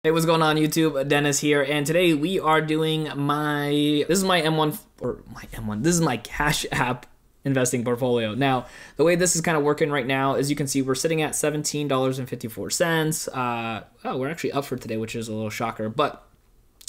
Hey, what's going on YouTube? Dennis here, and today we are doing this is my M1, this is my Cash App investing portfolio. Now, the way this is kind of working right now, as you can see, we're sitting at $17.54. Oh, we're actually up for today, which is a little shocker, but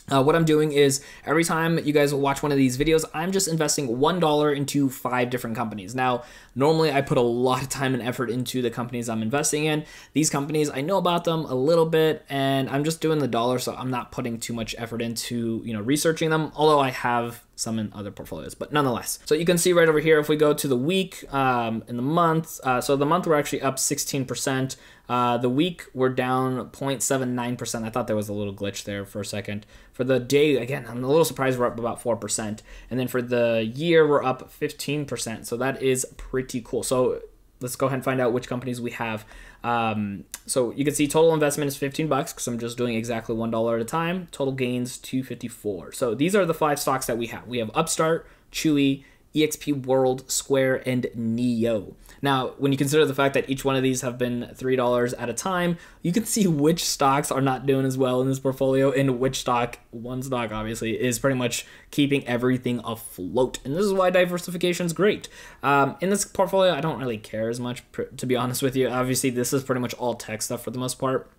what I'm doing is every time you guys watch one of these videos, I'm just investing $1 into 5 different companies. Now, normally I put a lot of time and effort into the companies I'm investing in. These companies, I know about them a little bit, and I'm just doing the dollar, so I'm not putting too much effort into, researching them, although I have some in other portfolios, but nonetheless. So you can see right over here, if we go to the week, in the month, so the month we're actually up 16%. The week we're down 0.79%. I thought there was a little glitch there for a second. For the day, again, I'm a little surprised we're up about 4%. And then for the year, we're up 15%. So that is pretty cool. So let's go ahead and find out which companies we have. So you can see total investment is 15 bucks because I'm just doing exactly $1 at a time. Total gains 254. So these are the 5 stocks that we have. We have Upstart, Chewy, eXp World, Square, and NIO. Now, when you consider the fact that each one of these have been $3 at a time, you can see which stocks are not doing as well in this portfolio and which stock, one stock obviously, is pretty much keeping everything afloat. And this is why diversification is great. In this portfolio, I don't really care as much, to be honest with you. Obviously, this is pretty much all tech stuff for the most part.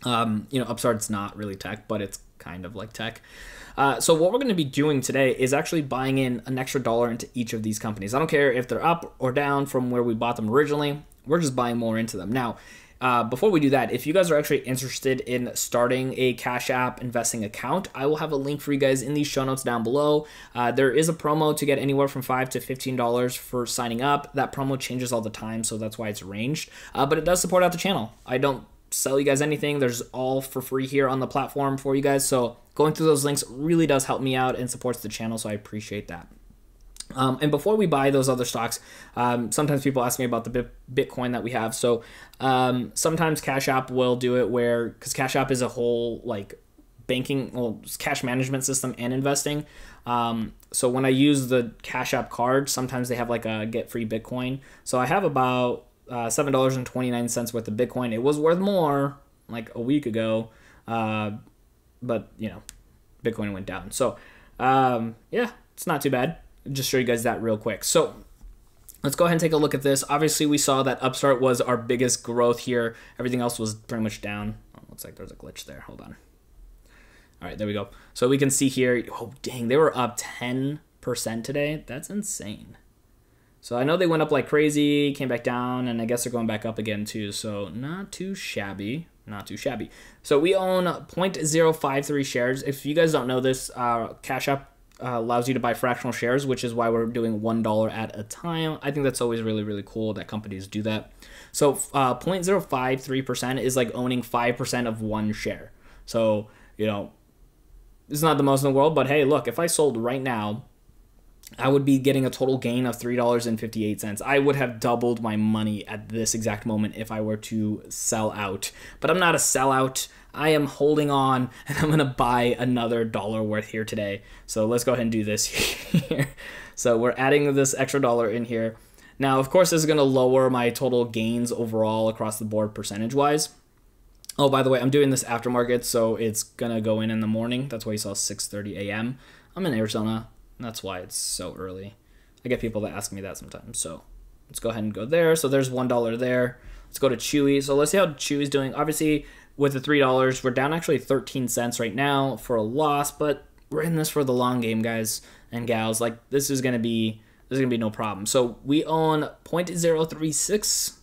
Upstart's not really tech, but it's kind of like tech. So what we're going to be doing today is actually buying in an extra dollar into each of these companies. I don't care if they're up or down from where we bought them originally. We're just buying more into them. Now, before we do that, if you guys are actually interested in starting a Cash App investing account, I will have a link for you guys in these show notes down below. There is a promo to get anywhere from $5 to $15 for signing up. That promo changes all the time, so that's why it's ranged. But it does support out the channel. I don't sell you guys anything. There's all for free here on the platform for you guys. So going through those links really does help me out and supports the channel, so I appreciate that. And before we buy those other stocks, sometimes people ask me about the Bitcoin that we have. So sometimes Cash App will do it where, because Cash App is a whole like banking, well, cash management system and investing. So when I use the Cash App card, sometimes they have like a get free Bitcoin. So I have about $7.29 worth of Bitcoin. It was worth more like a week ago, but Bitcoin went down. So yeah, it's not too bad. I'll just show you guys that real quick. So let's go ahead and take a look at this. Obviously, we saw that Upstart was our biggest growth here. Everything else was pretty much down. Oh, looks like there's a glitch there. Hold on. All right, there we go. So we can see here, oh dang, they were up 10% today. That's insane. So I know they went up like crazy, came back down, and I guess they're going back up again too. So not too shabby, not too shabby. So we own 0.053 shares. If you guys don't know this, Cash App allows you to buy fractional shares, which is why we're doing $1 at a time. I think that's always really, really cool that companies do that. So 0.053% is like owning 5% of one share. So, it's not the most in the world, but hey, look, if I sold right now, I would be getting a total gain of $3.58. I would have doubled my money at this exact moment if I were to sell out. But I'm not a sellout. I am holding on, and I'm going to buy another dollar worth here today. So let's go ahead and do this here. So we're adding this extra dollar in here. Now, of course, this is going to lower my total gains overall across the board percentage-wise. Oh, by the way, I'm doing this aftermarket, so it's going to go in the morning. That's why you saw 6:30 a.m. I'm in Arizona. That's why it's so early. I get people that ask me that sometimes. So let's go ahead and go there. So there's $1 there. Let's go to Chewy. So let's see how Chewy's doing. Obviously, with the $3, we're down actually 13 cents right now for a loss, but we're in this for the long game, guys and gals. Like this is gonna be no problem. So we own 0.036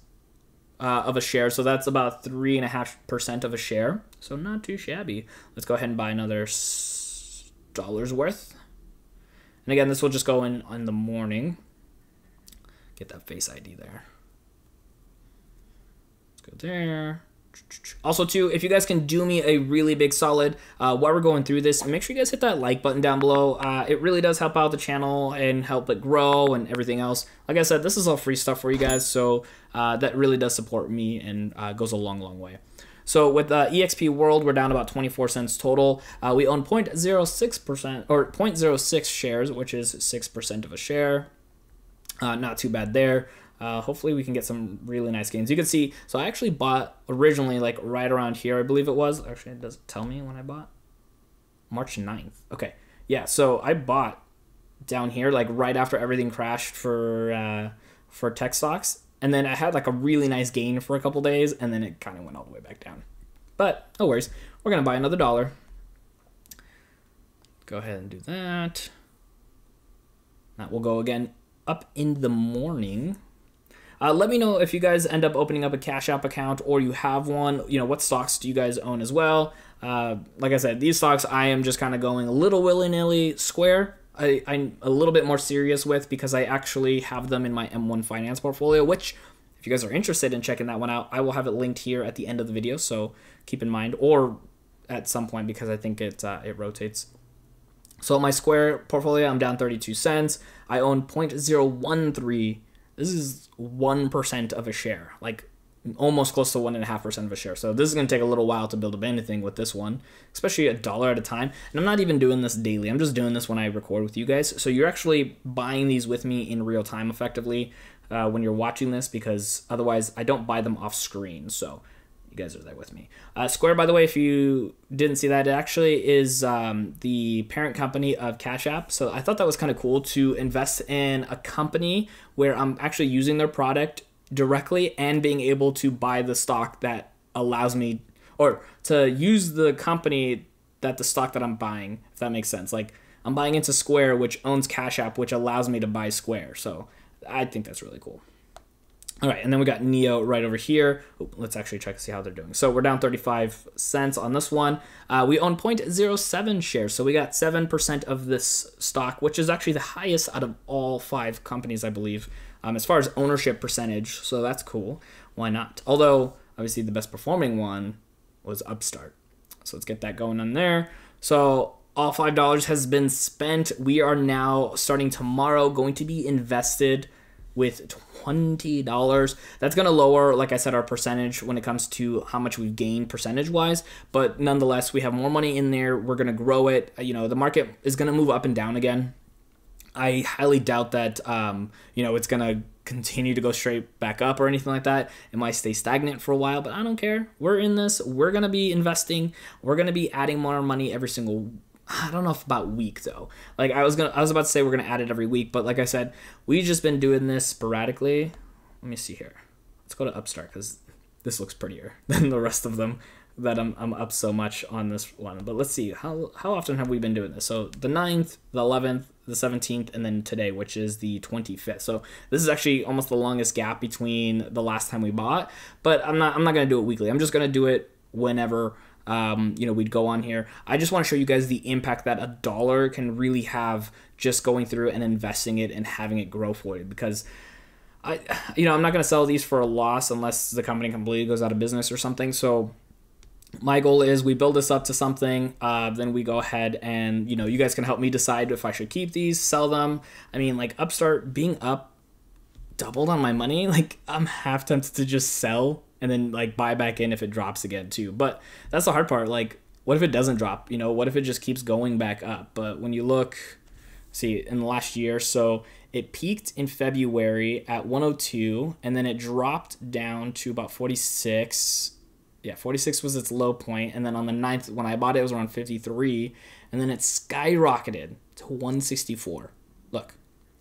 of a share. So that's about 3.5% of a share. So not too shabby. Let's go ahead and buy another $1 worth. And again, this will just go in the morning. Get that Face ID there. Let's go there. Also, too, if you guys can do me a really big solid while we're going through this, make sure you guys hit that like button down below. It really does help out the channel and help it grow and everything else. Like I said, this is all free stuff for you guys, so that really does support me and goes a long, long way. So with eXp World, we're down about 24 cents total. We own 0.06% or 0.06 shares, which is 6% of a share. Not too bad there. Hopefully we can get some really nice gains. You can see, so I actually bought originally like right around here, I believe it was. Actually, it doesn't tell me when I bought. March 9th. Okay. Yeah, so I bought down here like right after everything crashed for tech stocks. And then I had like a really nice gain for a couple days, and then it kind of went all the way back down. But no worries. We're going to buy another $1. Go ahead and do that. That will go again up in the morning. Let me know if you guys end up opening up a Cash App account or you have one. You know, what stocks do you guys own as well? Like I said, these stocks I am just kind of going a little willy-nilly. Square, I'm a little bit more serious with because I actually have them in my M1 Finance portfolio, which if you guys are interested in checking that one out, I will have it linked here at the end of the video, so keep in mind, or at some point because I think it rotates. So my Square portfolio, I'm down 32 cents. I own 0.013. This is 1% of a share, like almost close to 1.5% of a share. So this is going to take a little while to build up anything with this one, especially $1 at a time. And I'm not even doing this daily. I'm just doing this when I record with you guys. So you're actually buying these with me in real time effectively when you're watching this, because otherwise I don't buy them off screen. So you guys are there with me. Square, by the way, if you didn't see that, it actually is the parent company of Cash App. So I thought that was kind of cool to invest in a company where I'm actually using their product directly and being able to buy the stock that allows me, or to use the company that the stock that I'm buying, if that makes sense. Like I'm buying into Square, which owns Cash App, which allows me to buy Square. So I think that's really cool. All right, and then we got NIO right over here. Let's actually check to see how they're doing. So we're down 35 cents on this one. We own 0.07 shares, so we got 7% of this stock, which is actually the highest out of all 5 companies, I believe, as far as ownership percentage. So that's cool. Why not? Although, obviously, the best performing one was Upstart. So let's get that going on there. So all $5 has been spent. We are now, starting tomorrow, going to be invested with $20. That's going to lower, like I said, our percentage when it comes to how much we've gained percentage-wise, but nonetheless, we have more money in there. We're going to grow it. You know, the market is going to move up and down again. I highly doubt that, you know, it's going to continue to go straight back up or anything like that. It might stay stagnant for a while, but I don't care. We're in this. We're going to be investing. We're going to be adding more money every single, I don't know if about week though. Like I was about to say we're gonna add it every week, but like I said, we've just been doing this sporadically. Let me see here. Let's go to Upstart because this looks prettier than the rest of them that I'm up so much on this one. But let's see, how often have we been doing this? So the 9th, the 11th, the 17th, and then today, which is the 25th. So this is actually almost the longest gap between the last time we bought, but I'm not gonna do it weekly. I'm just gonna do it whenever you know, we'd go on here. I just want to show you guys the impact that $1 can really have just going through and investing it and having it grow for you, because I'm not going to sell these for a loss unless the company completely goes out of business or something. So my goal is we build this up to something, then we go ahead and, you know, you guys can help me decide if I should keep these, sell them. I mean, like Upstart being up doubled on my money, like I'm half tempted to just sell and then like buy back in if it drops again too. But that's the hard part. Like, what if it doesn't drop? You know, what if it just keeps going back up? But when you look, see, in the last year, so it peaked in February at 102, and then it dropped down to about 46. Yeah, 46 was its low point, and then on the 9th, when I bought it, it was around 53, and then it skyrocketed to 164. Look.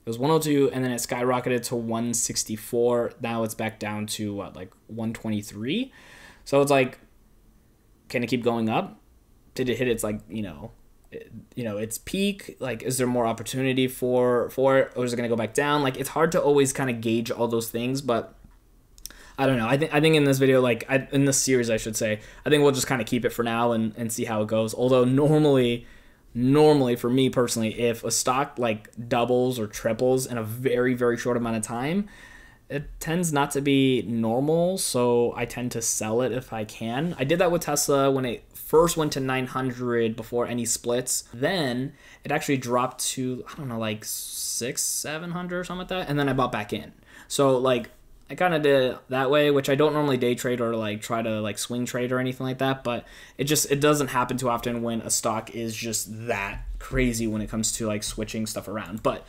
It was 102, and then it skyrocketed to 164. Now it's back down to what, like 123? So it's like, can it keep going up? Did it hit its like, its peak? Like, is there more opportunity for it, or is it gonna go back down? Like, it's hard to always kind of gauge all those things, but I don't know. I think in this video, in this series, I should say, I think we'll just kind of keep it for now and see how it goes. Although normally for me personally, if a stock like doubles or triples in a very, very short amount of time, it tends not to be normal, so I tend to sell it if I can. I did that with Tesla when it first went to 900 before any splits. Then it actually dropped to, I don't know, like 600-700 or something like that, and then I bought back in. So like I kind of did it that way, which I don't normally day trade or like try to like swing trade or anything like that, but it doesn't happen too often when a stock is just that crazy when it comes to like switching stuff around. But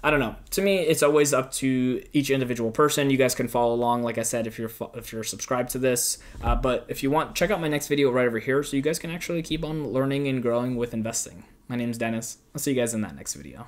I don't know. To me, it's always up to each individual person. You guys can follow along, like I said, if you're subscribed to this. But if you want, check out my next video right over here so you guys can actually keep on learning and growing with investing. My name's Dennis. I'll see you guys in that next video.